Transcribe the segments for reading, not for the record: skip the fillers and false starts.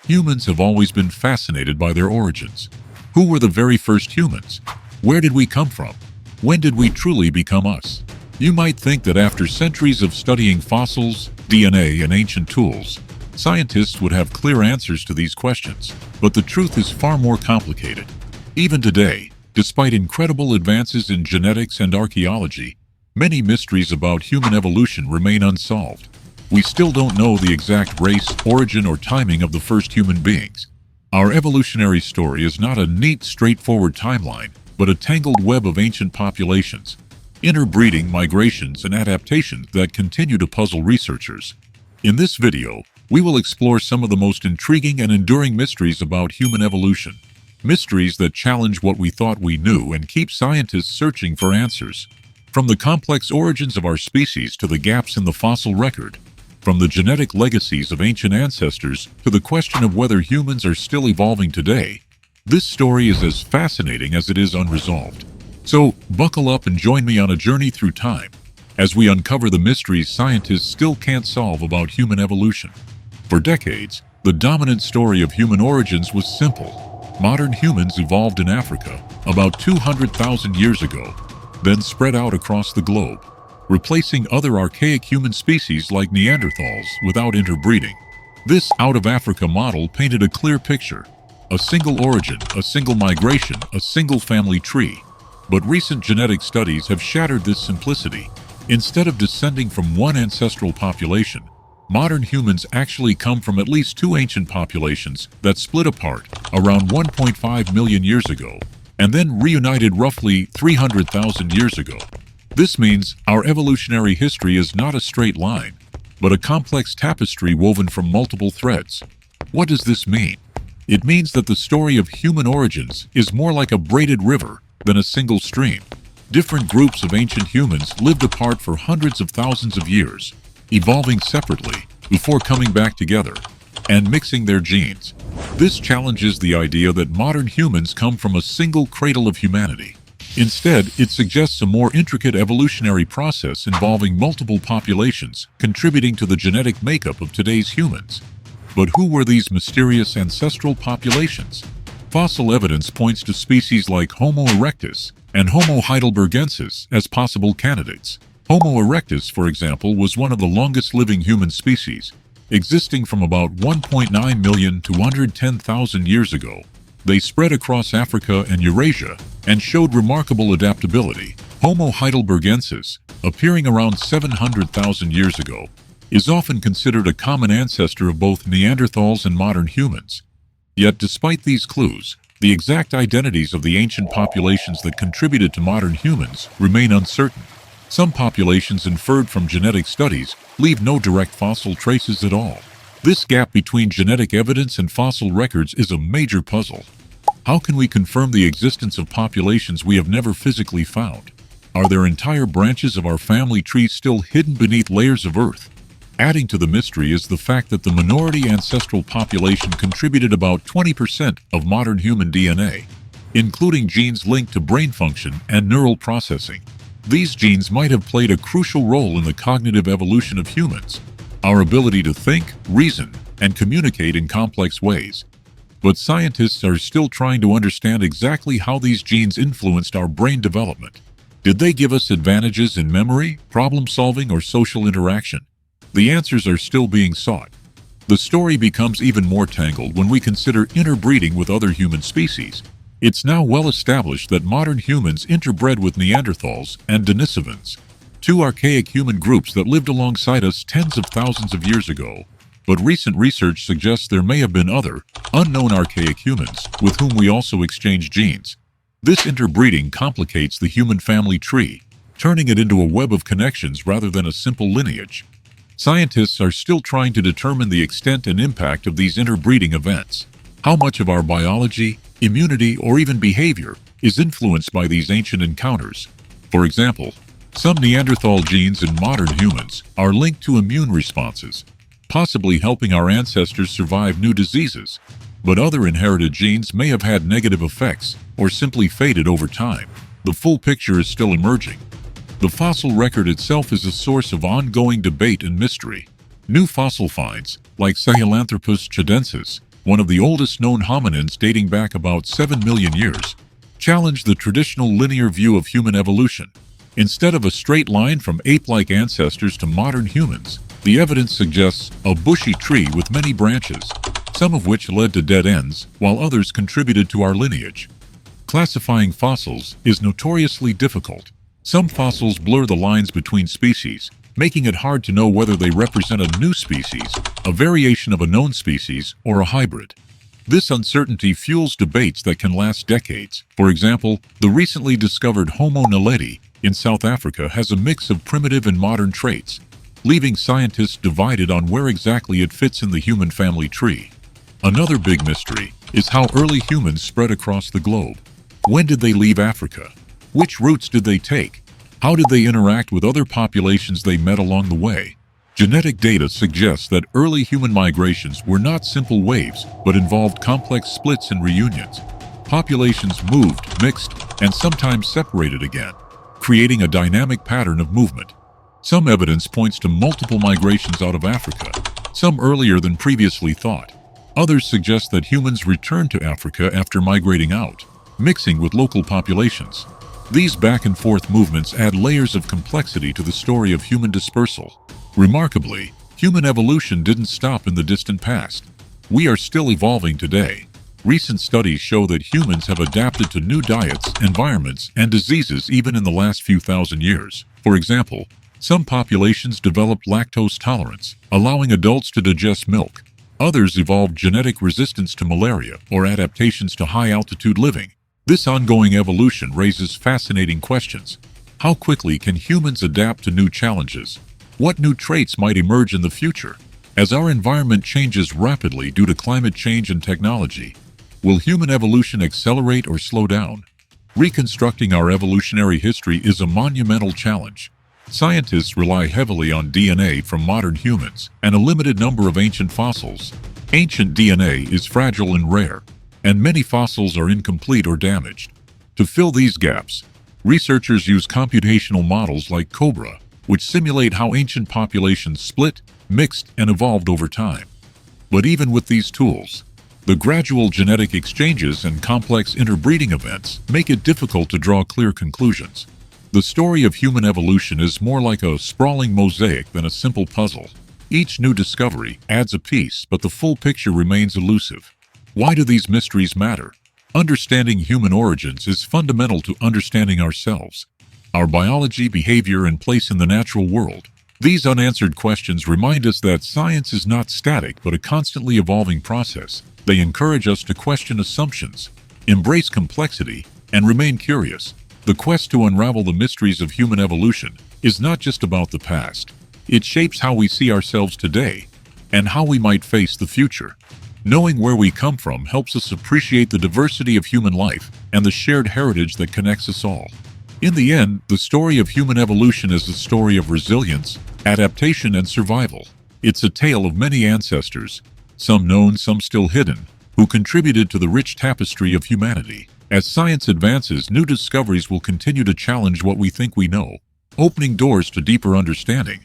Humans have always been fascinated by their origins. Who were the very first humans? Where did we come from? When did we truly become us? You might think that after centuries of studying fossils, DNA, and ancient tools, scientists would have clear answers to these questions. But the truth is far more complicated. Even today, despite incredible advances in genetics and archaeology, many mysteries about human evolution remain unsolved. We still don't know the exact race, origin, or timing of the first human beings. Our evolutionary story is not a neat, straightforward timeline, but a tangled web of ancient populations, interbreeding, migrations, and adaptations that continue to puzzle researchers. In this video, we will explore some of the most intriguing and enduring mysteries about human evolution. Mysteries that challenge what we thought we knew and keep scientists searching for answers. From the complex origins of our species to the gaps in the fossil record, from the genetic legacies of ancient ancestors to the question of whether humans are still evolving today, this story is as fascinating as it is unresolved. So, buckle up and join me on a journey through time, as we uncover the mysteries scientists still can't solve about human evolution. For decades, the dominant story of human origins was simple. Modern humans evolved in Africa about 200,000 years ago, then spread out across the globe, replacing other archaic human species like Neanderthals without interbreeding. This out-of-Africa model painted a clear picture: a single origin, a single migration, a single family tree. But recent genetic studies have shattered this simplicity. Instead of descending from one ancestral population, modern humans actually come from at least two ancient populations that split apart around 1.5 million years ago, and then reunited roughly 300,000 years ago. This means our evolutionary history is not a straight line, but a complex tapestry woven from multiple threads. What does this mean? It means that the story of human origins is more like a braided river than a single stream. Different groups of ancient humans lived apart for hundreds of thousands of years, evolving separately before coming back together and mixing their genes. This challenges the idea that modern humans come from a single cradle of humanity. Instead, it suggests a more intricate evolutionary process involving multiple populations contributing to the genetic makeup of today's humans. But who were these mysterious ancestral populations? Fossil evidence points to species like Homo erectus and Homo heidelbergensis as possible candidates. Homo erectus, for example, was one of the longest-living human species, existing from about 1.9 million to 110,000 years ago. They spread across Africa and Eurasia and showed remarkable adaptability. Homo heidelbergensis, appearing around 700,000 years ago, is often considered a common ancestor of both Neanderthals and modern humans. Yet despite these clues, the exact identities of the ancient populations that contributed to modern humans remain uncertain. Some populations inferred from genetic studies leave no direct fossil traces at all. This gap between genetic evidence and fossil records is a major puzzle. How can we confirm the existence of populations we have never physically found? Are there entire branches of our family tree still hidden beneath layers of earth? Adding to the mystery is the fact that the minority ancestral population contributed about 20% of modern human DNA, including genes linked to brain function and neural processing. These genes might have played a crucial role in the cognitive evolution of humans, our ability to think, reason, and communicate in complex ways. But scientists are still trying to understand exactly how these genes influenced our brain development. Did they give us advantages in memory, problem-solving, or social interaction? The answers are still being sought. The story becomes even more tangled when we consider interbreeding with other human species. It's now well established that modern humans interbred with Neanderthals and Denisovans, two archaic human groups that lived alongside us tens of thousands of years ago. But recent research suggests there may have been other, unknown archaic humans with whom we also exchange genes. This interbreeding complicates the human family tree, turning it into a web of connections rather than a simple lineage. Scientists are still trying to determine the extent and impact of these interbreeding events. How much of our biology, immunity, or even behavior is influenced by these ancient encounters? For example, some Neanderthal genes in modern humans are linked to immune responses, possibly helping our ancestors survive new diseases. But other inherited genes may have had negative effects or simply faded over time. The full picture is still emerging. The fossil record itself is a source of ongoing debate and mystery. New fossil finds, like Sahelanthropus chidensis, one of the oldest known hominins dating back about 7 million years, challenged the traditional linear view of human evolution. Instead of a straight line from ape-like ancestors to modern humans, the evidence suggests a bushy tree with many branches, some of which led to dead ends, while others contributed to our lineage. Classifying fossils is notoriously difficult. Some fossils blur the lines between species, making it hard to know whether they represent a new species, a variation of a known species, or a hybrid. This uncertainty fuels debates that can last decades. For example, the recently discovered Homo naledi in South Africa has a mix of primitive and modern traits, leaving scientists divided on where exactly it fits in the human family tree. Another big mystery is how early humans spread across the globe. When did they leave Africa? Which routes did they take? How did they interact with other populations they met along the way? Genetic data suggests that early human migrations were not simple waves, but involved complex splits and reunions. Populations moved, mixed, and sometimes separated again, creating a dynamic pattern of movement. Some evidence points to multiple migrations out of Africa, some earlier than previously thought. Others suggest that humans returned to Africa after migrating out, mixing with local populations. These back-and-forth movements add layers of complexity to the story of human dispersal. Remarkably, human evolution didn't stop in the distant past. We are still evolving today. Recent studies show that humans have adapted to new diets, environments, and diseases even in the last few thousand years. For example, some populations developed lactose tolerance, allowing adults to digest milk. Others evolved genetic resistance to malaria or adaptations to high-altitude living. This ongoing evolution raises fascinating questions. How quickly can humans adapt to new challenges? What new traits might emerge in the future? As our environment changes rapidly due to climate change and technology, will human evolution accelerate or slow down? Reconstructing our evolutionary history is a monumental challenge. Scientists rely heavily on DNA from modern humans and a limited number of ancient fossils. Ancient DNA is fragile and rare, and many fossils are incomplete or damaged. To fill these gaps, researchers use computational models like COBRA, which simulate how ancient populations split, mixed, and evolved over time. But even with these tools, the gradual genetic exchanges and complex interbreeding events make it difficult to draw clear conclusions. The story of human evolution is more like a sprawling mosaic than a simple puzzle. Each new discovery adds a piece, but the full picture remains elusive. Why do these mysteries matter? Understanding human origins is fundamental to understanding ourselves, our biology, behavior, and place in the natural world. These unanswered questions remind us that science is not static but a constantly evolving process. They encourage us to question assumptions, embrace complexity, and remain curious. The quest to unravel the mysteries of human evolution is not just about the past. It shapes how we see ourselves today and how we might face the future. Knowing where we come from helps us appreciate the diversity of human life and the shared heritage that connects us all. In the end, the story of human evolution is a story of resilience, adaptation, and survival. It's a tale of many ancestors, some known, some still hidden, who contributed to the rich tapestry of humanity. As science advances, new discoveries will continue to challenge what we think we know, opening doors to deeper understanding.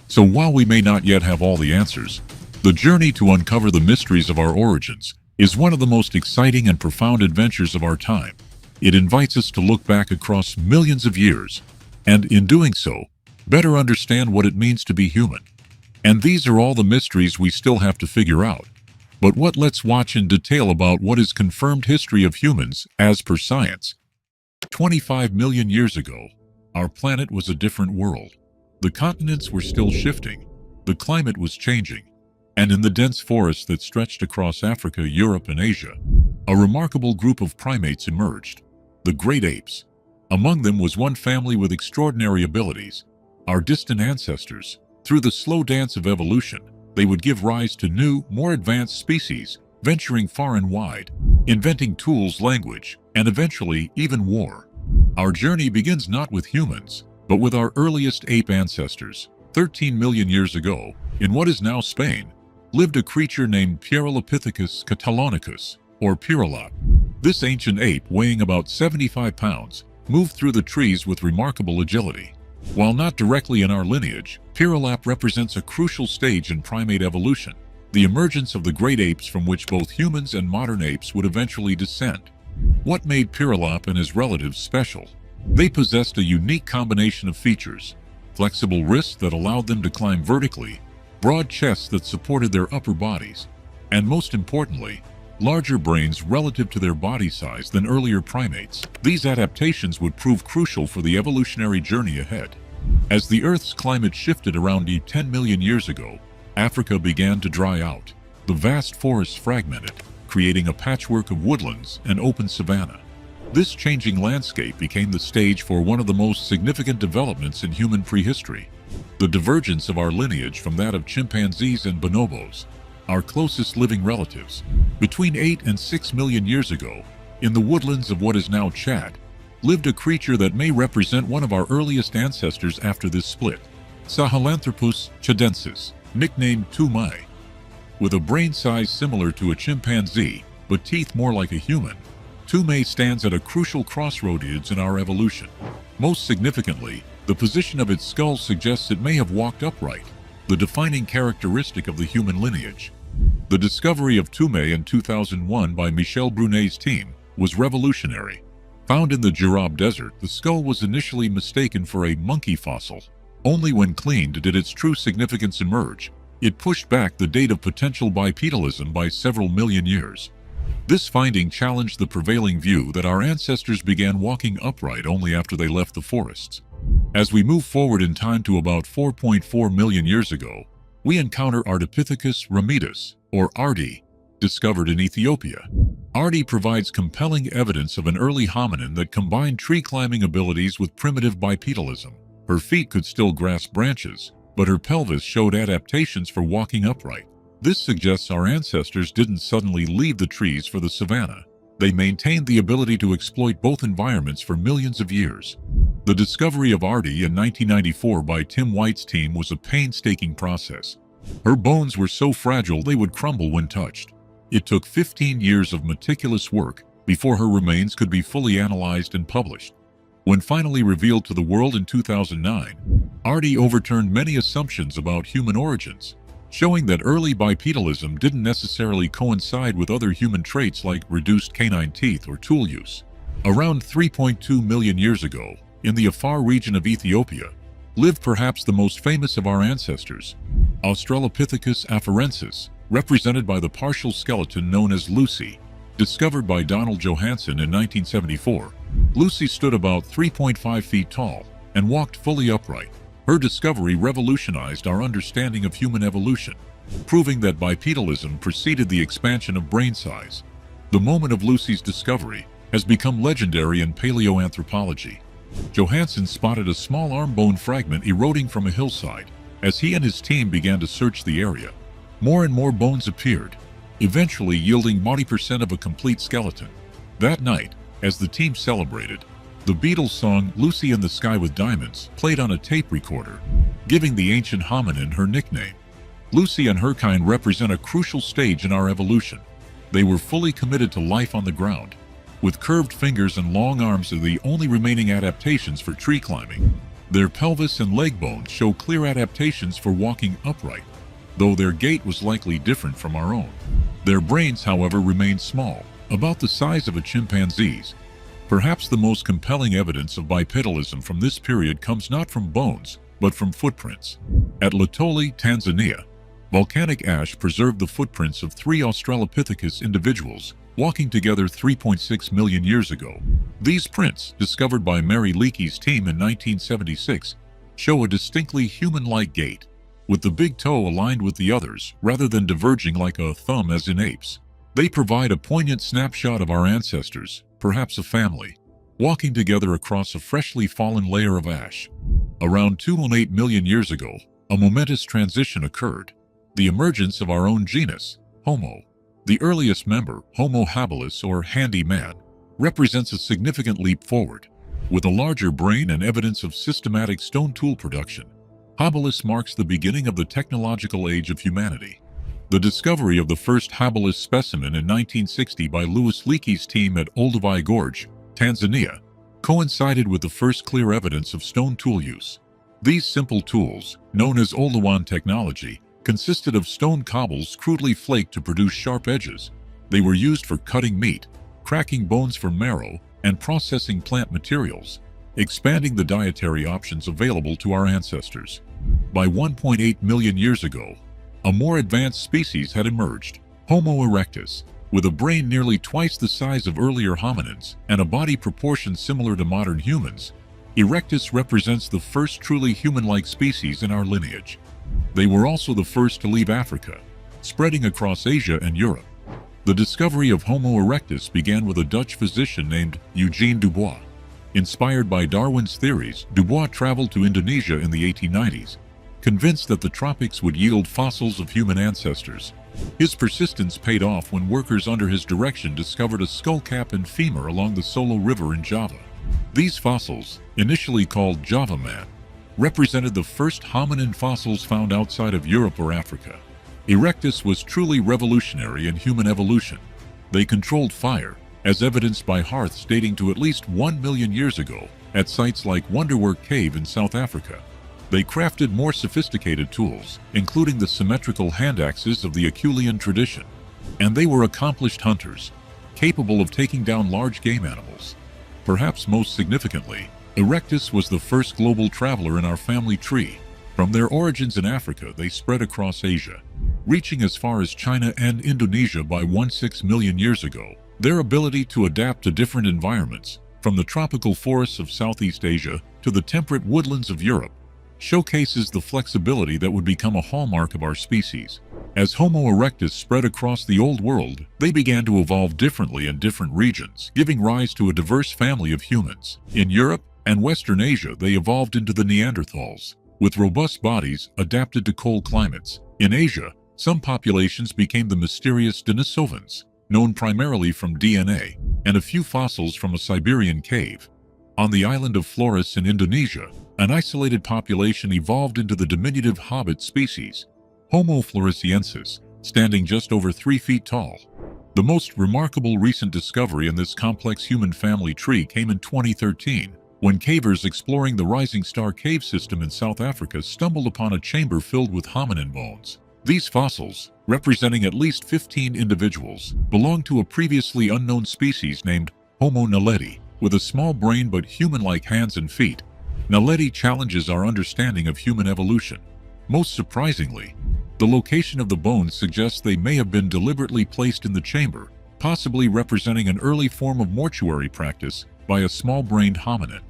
So while we may not yet have all the answers, the journey to uncover the mysteries of our origins is one of the most exciting and profound adventures of our time. It invites us to look back across millions of years, and in doing so, better understand what it means to be human. And these are all the mysteries we still have to figure out. But let's watch in detail about what is confirmed history of humans as per science. 25 million years ago, our planet was a different world. The continents were still shifting, the climate was changing, and in the dense forests that stretched across Africa, Europe, and Asia, a remarkable group of primates emerged, the great apes. Among them was one family with extraordinary abilities, our distant ancestors. Through the slow dance of evolution, they would give rise to new, more advanced species, venturing far and wide, inventing tools, language, and eventually even war. Our journey begins not with humans, but with our earliest ape ancestors. 13 million years ago, in what is now Spain, lived a creature named Pyrrholopithecus catalonicus, or Pyrrholop. This ancient ape, weighing about 75 pounds, moved through the trees with remarkable agility. While not directly in our lineage, Pyrrholop represents a crucial stage in primate evolution. the emergence of the great apes from which both humans and modern apes would eventually descend. What made Piralop and his relatives special? They possessed a unique combination of features: flexible wrists that allowed them to climb vertically, broad chests that supported their upper bodies, and most importantly, larger brains relative to their body size than earlier primates. These adaptations would prove crucial for the evolutionary journey ahead. As the Earth's climate shifted around 10 million years ago, Africa began to dry out. The vast forests fragmented, creating a patchwork of woodlands and open savanna. This changing landscape became the stage for one of the most significant developments in human prehistory: the divergence of our lineage from that of chimpanzees and bonobos, our closest living relatives. Between 8 and 6 million years ago, in the woodlands of what is now Chad, lived a creature that may represent one of our earliest ancestors after this split: Sahelanthropus chadensis, nicknamed Tumai. With a brain size similar to a chimpanzee, but teeth more like a human, Tumai stands at a crucial crossroads in our evolution. Most significantly, the position of its skull suggests it may have walked upright, the defining characteristic of the human lineage. The discovery of Tumai in 2001 by Michel Brunet's team was revolutionary. Found in the Jurab Desert, the skull was initially mistaken for a monkey fossil. Only when cleaned did its true significance emerge. It pushed back the date of potential bipedalism by several million years. This finding challenged the prevailing view that our ancestors began walking upright only after they left the forests. As we move forward in time to about 4.4 million years ago, we encounter Ardipithecus ramidus, or Ardi, discovered in Ethiopia. Ardi provides compelling evidence of an early hominin that combined tree-climbing abilities with primitive bipedalism. Her feet could still grasp branches, but her pelvis showed adaptations for walking upright. This suggests our ancestors didn't suddenly leave the trees for the savanna. They maintained the ability to exploit both environments for millions of years. The discovery of Ardi in 1994 by Tim White's team was a painstaking process. Her bones were so fragile they would crumble when touched. It took 15 years of meticulous work before her remains could be fully analyzed and published. When finally revealed to the world in 2009, Ardi overturned many assumptions about human origins, showing that early bipedalism didn't necessarily coincide with other human traits like reduced canine teeth or tool use. Around 3.2 million years ago, in the Afar region of Ethiopia, lived perhaps the most famous of our ancestors, Australopithecus afarensis, represented by the partial skeleton known as Lucy. Discovered by Donald Johanson in 1974, Lucy stood about 3.5 feet tall and walked fully upright. Her discovery revolutionized our understanding of human evolution, proving that bipedalism preceded the expansion of brain size. The moment of Lucy's discovery has become legendary in paleoanthropology. Johanson spotted a small arm bone fragment eroding from a hillside. As he and his team began to search the area, more and more bones appeared, eventually yielding 90% of a complete skeleton. That night, as the team celebrated, the Beatles song "Lucy in the Sky with Diamonds" played on a tape recorder, giving the ancient hominin her nickname. Lucy and her kind represent a crucial stage in our evolution. They were fully committed to life on the ground, with curved fingers and long arms are the only remaining adaptations for tree climbing. Their pelvis and leg bones show clear adaptations for walking upright, though their gait was likely different from our own. Their brains, however, remained small, about the size of a chimpanzee's. Perhaps the most compelling evidence of bipedalism from this period comes not from bones, but from footprints. At Latoli, Tanzania, volcanic ash preserved the footprints of 3 Australopithecus individuals walking together 3.6 million years ago. These prints, discovered by Mary Leakey's team in 1976, show a distinctly human-like gait, with the big toe aligned with the others rather than diverging like a thumb as in apes. They provide a poignant snapshot of our ancestors, perhaps a family, walking together across a freshly fallen layer of ash. Around 2.8 million years ago, a momentous transition occurred: the emergence of our own genus, Homo. The earliest member, Homo habilis or handy man, represents a significant leap forward. With a larger brain and evidence of systematic stone tool production, habilis marks the beginning of the technological age of humanity. The discovery of the first habilis specimen in 1960 by Louis Leakey's team at Olduvai Gorge, Tanzania, coincided with the first clear evidence of stone tool use. These simple tools, known as Oldowan technology, consisted of stone cobbles crudely flaked to produce sharp edges. They were used for cutting meat, cracking bones for marrow, and processing plant materials, expanding the dietary options available to our ancestors. By 1.8 million years ago, a more advanced species had emerged, Homo erectus, with a brain nearly twice the size of earlier hominins and a body proportion similar to modern humans. Erectus represents the first truly human-like species in our lineage. They were also the first to leave Africa, spreading across Asia and Europe. The discovery of Homo erectus began with a Dutch physician named Eugene Dubois. Inspired by Darwin's theories, Dubois traveled to Indonesia in the 1890s, convinced that the tropics would yield fossils of human ancestors. His persistence paid off when workers under his direction discovered a skullcap and femur along the Solo River in Java. These fossils, initially called Java Man, represented the first hominin fossils found outside of Europe or Africa. Erectus was truly revolutionary in human evolution. They controlled fire, as evidenced by hearths dating to at least 1 million years ago at sites like Wonderwork Cave in South Africa. They crafted more sophisticated tools, including the symmetrical hand axes of the Acheulean tradition. And they were accomplished hunters, capable of taking down large game animals. Perhaps most significantly, Erectus was the first global traveler in our family tree. From their origins in Africa, they spread across Asia, reaching as far as China and Indonesia by 1.6 million years ago. Their ability to adapt to different environments, from the tropical forests of Southeast Asia to the temperate woodlands of Europe, showcases the flexibility that would become a hallmark of our species. As Homo erectus spread across the Old World, they began to evolve differently in different regions, giving rise to a diverse family of humans. In Europe and Western Asia, they evolved into the Neanderthals, with robust bodies adapted to cold climates. In Asia, some populations became the mysterious Denisovans, known primarily from DNA, and a few fossils from a Siberian cave. On the island of Flores in Indonesia, an isolated population evolved into the diminutive hobbit species, Homo floresiensis, standing just over 3 feet tall. The most remarkable recent discovery in this complex human family tree came in 2013, when cavers exploring the Rising Star cave system in South Africa stumbled upon a chamber filled with hominin bones. These fossils, representing at least 15 individuals, belong to a previously unknown species named Homo naledi, with a small brain but human-like hands and feet. Naledi challenges our understanding of human evolution. Most surprisingly, the location of the bones suggests they may have been deliberately placed in the chamber, possibly representing an early form of mortuary practice by a small-brained hominin.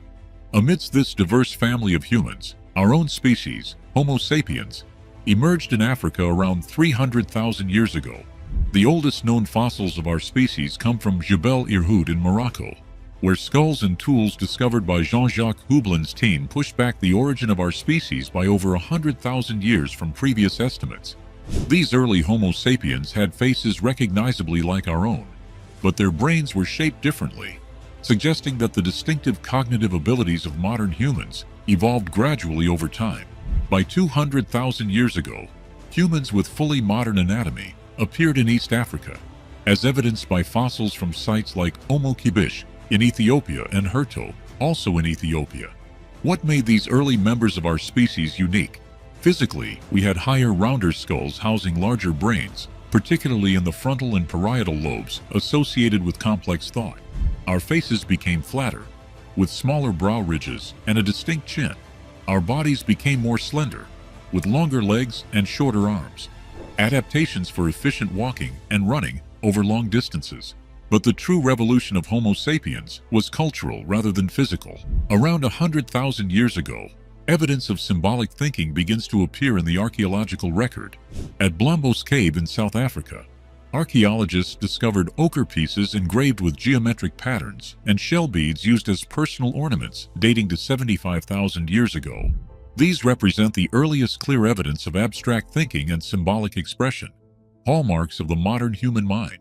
Amidst this diverse family of humans, our own species, Homo sapiens, emerged in Africa around 300,000 years ago. The oldest known fossils of our species come from Jebel Irhoud in Morocco, where skulls and tools discovered by Jean-Jacques Heublin's team pushed back the origin of our species by over 100,000 years from previous estimates. These early Homo sapiens had faces recognizably like our own, but their brains were shaped differently, suggesting that the distinctive cognitive abilities of modern humans evolved gradually over time. By 200,000 years ago, humans with fully modern anatomy appeared in East Africa, as evidenced by fossils from sites like Omo Kibish in Ethiopia and Herto, also in Ethiopia. What made these early members of our species unique? Physically, we had higher, rounder skulls housing larger brains, particularly in the frontal and parietal lobes associated with complex thought. Our faces became flatter, with smaller brow ridges and a distinct chin. Our bodies became more slender, with longer legs and shorter arms. Adaptations for efficient walking and running over long distances. But the true revolution of Homo sapiens was cultural rather than physical. Around 100,000 years ago, evidence of symbolic thinking begins to appear in the archaeological record. At Blombos Cave in South Africa, archaeologists discovered ochre pieces engraved with geometric patterns and shell beads used as personal ornaments dating to 75,000 years ago. These represent the earliest clear evidence of abstract thinking and symbolic expression, hallmarks of the modern human mind.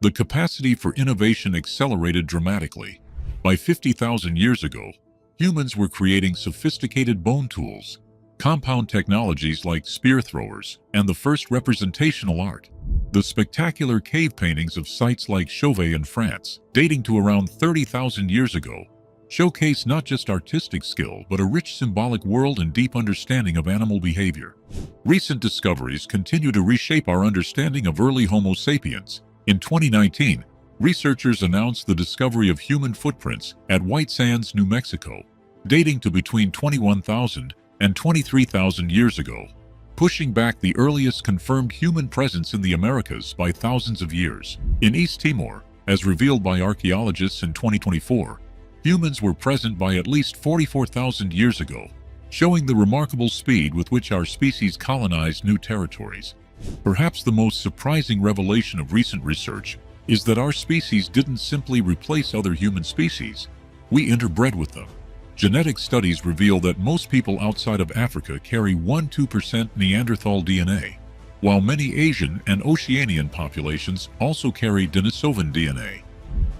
The capacity for innovation accelerated dramatically. By 50,000 years ago, humans were creating sophisticated bone tools, compound technologies like spear throwers, and the first representational art. The spectacular cave paintings of sites like Chauvet in France, dating to around 30,000 years ago, showcase not just artistic skill, but a rich symbolic world and deep understanding of animal behavior. Recent discoveries continue to reshape our understanding of early Homo sapiens. In 2019, researchers announced the discovery of human footprints at White Sands, New Mexico, dating to between 21,000 and 23,000 years ago, pushing back the earliest confirmed human presence in the Americas by thousands of years. In East Timor, as revealed by archaeologists in 2024, humans were present by at least 44,000 years ago, showing the remarkable speed with which our species colonized new territories. Perhaps the most surprising revelation of recent research is that our species didn't simply replace other human species, we interbred with them. Genetic studies reveal that most people outside of Africa carry 1–2% Neanderthal DNA, while many Asian and Oceanian populations also carry Denisovan DNA.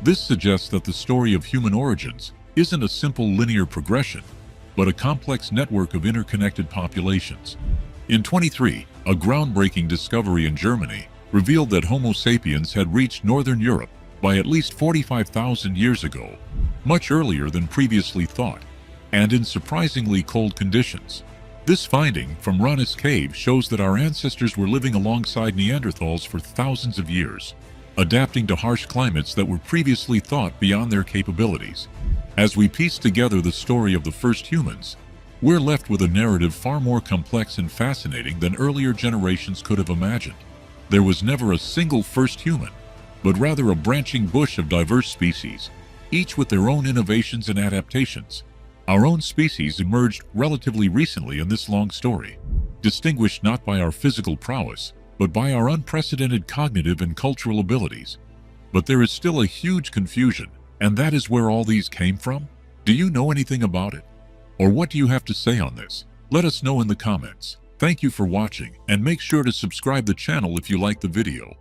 This suggests that the story of human origins isn't a simple linear progression, but a complex network of interconnected populations. In 2023, a groundbreaking discovery in Germany revealed that Homo sapiens had reached northern Europe by at least 45,000 years ago, much earlier than previously thought, and in surprisingly cold conditions. This finding from Ranis Cave shows that our ancestors were living alongside Neanderthals for thousands of years, adapting to harsh climates that were previously thought beyond their capabilities. As we piece together the story of the first humans, we're left with a narrative far more complex and fascinating than earlier generations could have imagined. There was never a single first human, but rather a branching bush of diverse species, each with their own innovations and adaptations. Our own species emerged relatively recently in this long story, distinguished not by our physical prowess, but by our unprecedented cognitive and cultural abilities. But there is still a huge confusion, and that is where all these came from? Do you know anything about it? Or what do you have to say on this? Let us know in the comments. Thank you for watching, and make sure to subscribe the channel if you like the video.